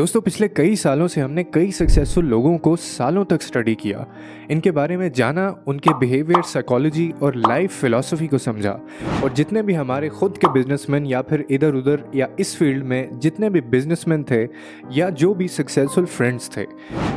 दोस्तों पिछले कई सालों से हमने कई सक्सेसफुल लोगों को सालों तक स्टडी किया, इनके बारे में जाना, उनके बिहेवियर, साइकोलॉजी और लाइफ फिलॉसफी को समझा। और जितने भी हमारे खुद के बिजनेसमैन या फिर इधर उधर या इस फील्ड में जितने भी बिजनेसमैन थे या जो भी सक्सेसफुल फ्रेंड्स थे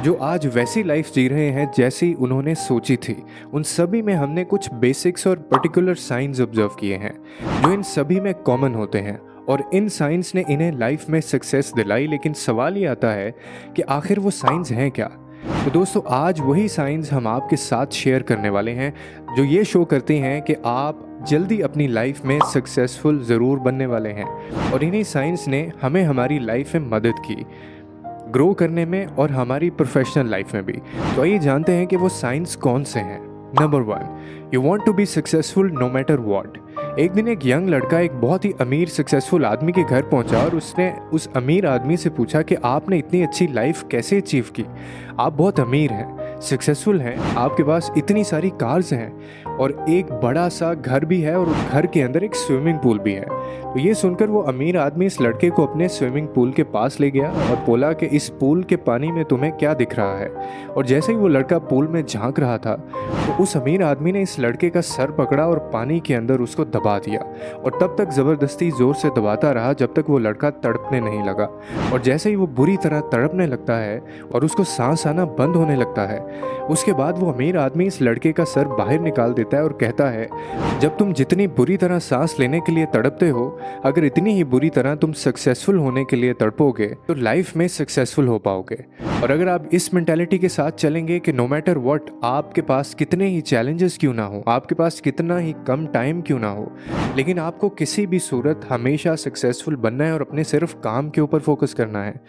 जो आज वैसी लाइफ जी रहे हैं जैसी उन्होंने सोची थी, उन सभी में हमने कुछ बेसिक्स और पर्टिकुलर साइंस ऑब्जर्व किए हैं जो इन सभी में कॉमन होते हैं। और इन साइंस ने इन्हें लाइफ में सक्सेस दिलाई, लेकिन सवाल ये आता है कि आखिर वो साइंस हैं क्या। तो दोस्तों आज वही साइंस हम आपके साथ शेयर करने वाले हैं जो ये शो करते हैं कि आप जल्दी अपनी लाइफ में सक्सेसफुल ज़रूर बनने वाले हैं। और इन्हीं साइंस ने हमें हमारी लाइफ में मदद की ग्रो करने में और हमारी प्रोफेशनल लाइफ में भी। तो आइए जानते हैं कि वो साइंस कौन से हैं। Number 1, you want to be successful no matter what. एक दिन एक यंग लड़का एक बहुत ही अमीर सक्सेसफुल आदमी के घर पहुंचा और उसने उस अमीर आदमी से पूछा कि आपने इतनी अच्छी लाइफ कैसे अचीव की। आप बहुत अमीर हैं, सक्सेसफुल हैं, आपके पास इतनी सारी कार्स हैं और एक बड़ा सा घर भी है और उस घर के अंदर एक स्विमिंग पूल भी है। तो ये सुनकर वो अमीर आदमी इस लड़के को अपने स्विमिंग पूल के पास ले गया और बोला कि इस पूल के पानी में तुम्हें क्या दिख रहा है। और जैसे ही वो लड़का पूल में झांक रहा था तो उस अमीर आदमी ने इस लड़के का सर पकड़ा और पानी के अंदर उसको दबा दिया और तब तक ज़बरदस्ती ज़ोर से दबाता रहा जब तक वो लड़का तड़पने नहीं लगा। और जैसे ही वो बुरी तरह तड़पने लगता है और उसको सांस आना बंद होने लगता है, उसके बाद वो अमीर आदमी इस लड़के का सर बाहर निकाल देता है और कहता है, जब तुम जितनी बुरी तरह सांस लेने के लिए तड़पते हो, अगर इतनी ही बुरी तरह तुम सक्सेसफुल होने के लिए तड़पोगे तो लाइफ में सक्सेसफुल हो पाओगे। और अगर आप इस मेंटालिटी के साथ चलेंगे कि नो मैटर व्हाट, आपके पास कितने ही चैलेंजेस क्यों ना हो, आपके पास कितना ही कम टाइम क्यों ना हो, लेकिन आपको किसी भी सूरत हमेशा सक्सेसफुल बनना है और अपने सिर्फ काम के ऊपर फोकस करना है।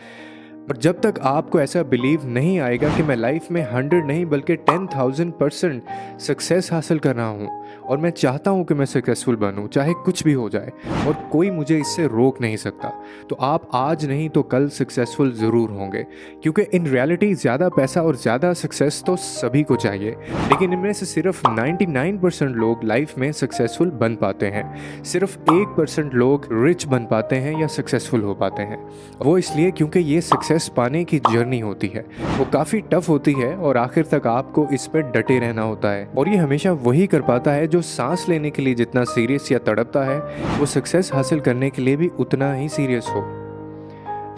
पर जब तक आपको ऐसा बिलीव नहीं आएगा कि मैं लाइफ में 100 नहीं बल्कि 10,000% सक्सेस हासिल कर रहा हूँ और मैं चाहता हूँ कि मैं सक्सेसफुल बनूँ चाहे कुछ भी हो जाए और कोई मुझे इससे रोक नहीं सकता, तो आप आज नहीं तो कल सक्सेसफुल ज़रूर होंगे। क्योंकि इन रियलिटी ज़्यादा पैसा और ज़्यादा सक्सेस तो सभी को चाहिए, लेकिन इनमें से सिर्फ 99% लोग लाइफ में सक्सेसफुल बन पाते हैं। सिर्फ 1% लोग रिच बन पाते हैं या सक्सेसफुल हो पाते हैं। वो इसलिए क्योंकि ये सक्सेस पाने की जर्नी होती है, वो काफ़ी टफ होती है और आखिर तक आपको इस पर डटे रहना होता है। और ये हमेशा वही कर पाता है जो सांस लेने के लिए जितना सीरियस या तड़पता है, वो सक्सेस हासिल करने के लिए भी उतना ही सीरियस हो।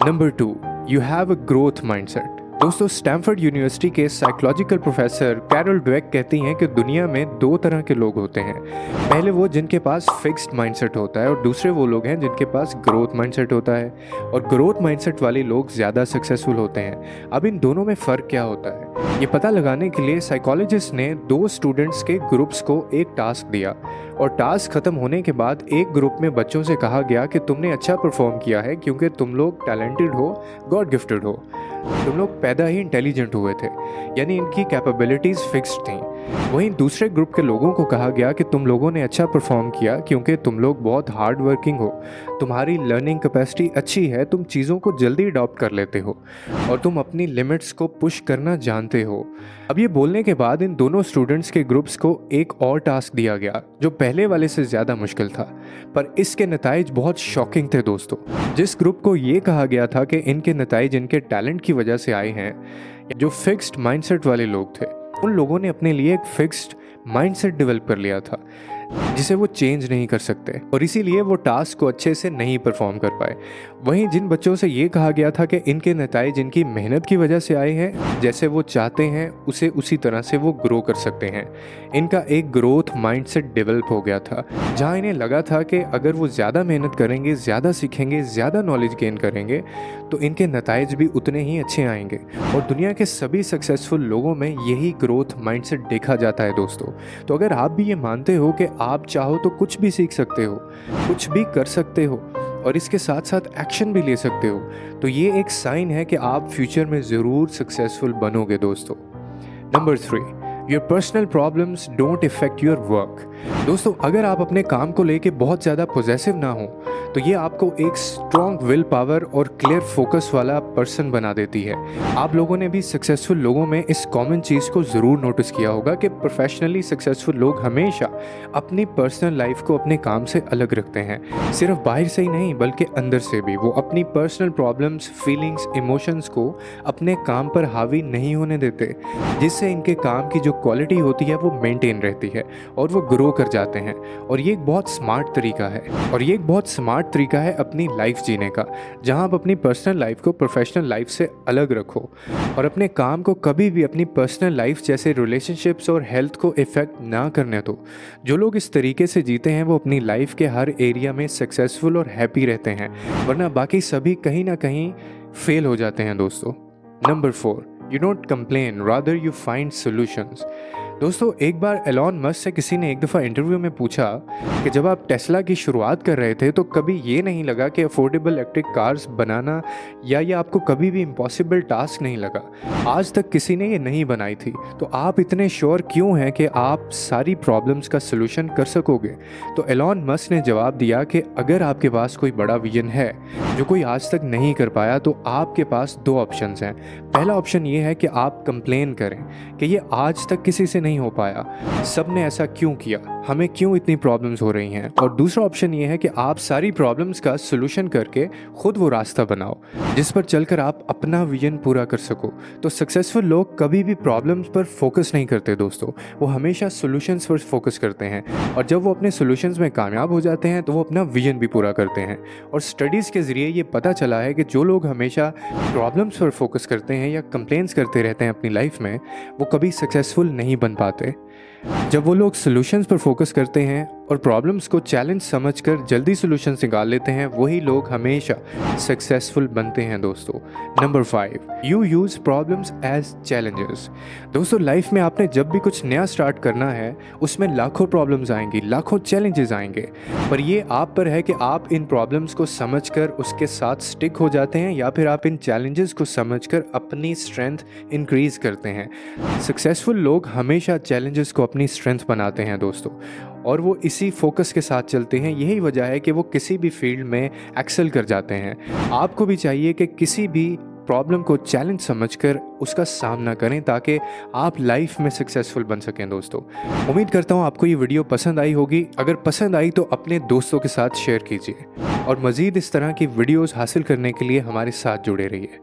Number 2, you have a growth mindset. दोस्तों स्टैनफोर्ड यूनिवर्सिटी के साइकोलॉजिकल प्रोफेसर कैरोल ड्वेक कहती हैं कि दुनिया में 2 तरह के लोग होते हैं। पहले वो जिनके पास फिक्स्ड माइंडसेट होता है और दूसरे वो लोग हैं जिनके पास ग्रोथ माइंडसेट होता है। और ग्रोथ माइंडसेट वाले लोग ज़्यादा सक्सेसफुल होते हैं। अब इन दोनों में फ़र्क क्या होता है, ये पता लगाने के लिए साइकोलॉजिस्ट ने 2 स्टूडेंट्स के ग्रुप्स को एक टास्क दिया और टास्क ख़त्म होने के बाद एक ग्रुप में बच्चों से कहा गया कि तुमने अच्छा परफॉर्म किया है क्योंकि तुम लोग टैलेंटेड हो, गॉड गिफ्टेड हो, तुम लोग पैदा ही इंटेलिजेंट हुए थे, यानी इनकी कैपेबिलिटीज़ फिक्स्ड थी। वहीं दूसरे ग्रुप के लोगों को कहा गया कि तुम लोगों ने अच्छा परफॉर्म किया क्योंकि तुम लोग बहुत हार्ड वर्किंग हो, तुम्हारी लर्निंग कैपेसिटी अच्छी है, तुम चीज़ों को जल्दी अडॉप्ट कर लेते हो और तुम अपनी लिमिट्स को पुश करना जानते हो। अब ये बोलने के बाद इन दोनों स्टूडेंट्स के ग्रुप्स को एक और टास्क दिया गया जो पहले वाले से ज़्यादा मुश्किल था, पर इसके नताइज बहुत शॉकिंग थे दोस्तों। जिस ग्रुप को ये कहा गया था कि इनके नताइज इनके टैलेंट की वजह से आए हैं, जो फिक्स्ड माइंडसेट वाले लोग थे, उन लोगों ने अपने लिए एक फिक्स्ड माइंडसेट डेवलप कर लिया था जिसे वो चेंज नहीं कर सकते और इसीलिए वो टास्क को अच्छे से नहीं परफॉर्म कर पाए। वहीं जिन बच्चों से ये कहा गया था कि इनके नताइज इनकी मेहनत की वजह से आए हैं, जैसे वो चाहते हैं उसे उसी तरह से वो ग्रो कर सकते हैं, इनका एक ग्रोथ माइंडसेट डेवलप हो गया था जहाँ इन्हें लगा था कि अगर वो ज़्यादा मेहनत करेंगे, ज़्यादा सीखेंगे, ज़्यादा नॉलेज गेन करेंगे तो इनके नताइज भी उतने ही अच्छे आएंगे। और दुनिया के सभी सक्सेसफुल लोगों में यही ग्रोथ माइंडसेट देखा जाता है दोस्तों। तो अगर आप भी ये मानते हो कि आप चाहो तो कुछ भी सीख सकते हो, कुछ भी कर सकते हो और इसके साथ साथ एक्शन भी ले सकते हो, तो ये एक साइन है कि आप फ्यूचर में ज़रूर सक्सेसफुल बनोगे दोस्तों। Number 3, your personal problems don't effect your work. दोस्तों, अगर आप अपने काम को लेके बहुत ज़्यादा पॉजिटिव ना हो तो ये आपको एक स्ट्रॉन्ग विल पावर और क्लियर फोकस वाला पर्सन बना देती है। आप लोगों ने भी सक्सेसफुल लोगों में इस कॉमन चीज़ को ज़रूर नोटिस किया होगा कि प्रोफेशनली सक्सेसफुल लोग हमेशा अपनी पर्सनल लाइफ को अपने काम से अलग रखते हैं। सिर्फ बाहर से ही नहीं बल्कि अंदर से भी वो अपनी पर्सनल प्रॉब्लम्स, फीलिंग्स, इमोशंस को अपने काम पर हावी नहीं होने देते, जिससे इनके काम की जो क्वालिटी होती है वो मेंटेन रहती है और वो ग्रो कर जाते हैं। और ये एक बहुत स्मार्ट तरीका है अपनी लाइफ जीने का, जहां आप अपनी पर्सनल लाइफ को प्रोफेशनल लाइफ से अलग रखो और अपने काम को कभी भी अपनी पर्सनल लाइफ जैसे रिलेशनशिप्स और हेल्थ को इफ़ेक्ट ना करने दो। जो लोग इस तरीके से जीते हैं वो अपनी लाइफ के हर एरिया में सक्सेसफुल और हैप्पी रहते हैं, वरना बाकी सभी कहीं ना कहीं फेल हो जाते हैं दोस्तों। Number 4, you don't complain, rather you find solutions. दोस्तों, एक बार एलॉन मस्क से किसी ने एक दफ़ा इंटरव्यू में पूछा कि जब आप टेस्ला की शुरुआत कर रहे थे तो कभी ये नहीं लगा कि अफोर्डेबल इलेक्ट्रिक कार्स बनाना या ये आपको कभी भी इम्पॉसिबल टास्क नहीं लगा? आज तक किसी ने ये नहीं बनाई थी, तो आप इतने श्योर क्यों हैं कि आप सारी प्रॉब्लम्स का सलूशन कर सकोगे? तो एलॉन मस्क ने जवाब दिया कि अगर आपके पास कोई बड़ा विजन है जो कोई आज तक नहीं कर पाया तो आपके पास 2 ऑप्शंस हैं। पहला ऑप्शन ये है कि आप कंप्लेन करें कि ये आज तक किसी से नहीं हो पाया, सब ने ऐसा क्यों किया, हमें क्यों इतनी प्रॉब्लम्स हो रही हैं। और दूसरा ऑप्शन ये है कि आप सारी प्रॉब्लम्स का सलूशन करके खुद वो रास्ता बनाओ जिस पर चलकर आप अपना विजन पूरा कर सको। तो सक्सेसफुल लोग कभी भी प्रॉब्लम्स पर फोकस नहीं करते दोस्तों, वो हमेशा सॉल्यूशंस पर फोकस करते हैं और जब वो अपने सॉल्यूशंस में कामयाब हो जाते हैं तो वो अपना विजन भी पूरा करते हैं। और स्टडीज़ के ज़रिए ये पता चला है कि जो लोग हमेशा प्रॉब्लम्स पर फोकस करते हैं या कंप्लेंट्स करते रहते हैं अपनी लाइफ में, वो कभी सक्सेसफुल नहीं बन पाते। जब वो लोग सॉल्यूशंस पर फोकस करते हैं और प्रॉब्लम्स को चैलेंज समझकर जल्दी सॉल्यूशंस निकाल लेते हैं, वही लोग हमेशा सक्सेसफुल बनते हैं दोस्तों। Number 5, you use problems as challenges. दोस्तों, लाइफ में आपने जब भी कुछ नया स्टार्ट करना है उसमें लाखों प्रॉब्लम्स आएंगी, लाखों चैलेंजेस आएंगे, पर ये आप पर है कि आप इन प्रॉब्लम्स को समझकर उसके साथ स्टिक हो जाते हैं या फिर आप इन चैलेंजेस को समझकर अपनी स्ट्रेंथ इंक्रीज करते हैं। सक्सेसफुल लोग हमेशा चैलेंजेस को अपनी स्ट्रेंथ बनाते हैं दोस्तों, और वो इसी फोकस के साथ चलते हैं। यही वजह है कि वो किसी भी फील्ड में एक्सेल कर जाते हैं। आपको भी चाहिए कि किसी भी प्रॉब्लम को चैलेंज समझकर उसका सामना करें ताकि आप लाइफ में सक्सेसफुल बन सकें दोस्तों। उम्मीद करता हूँ आपको ये वीडियो पसंद आई होगी। अगर पसंद आई तो अपने दोस्तों के साथ शेयर कीजिए और मज़ीद इस तरह की वीडियोस हासिल करने के लिए हमारे साथ जुड़े रहिए।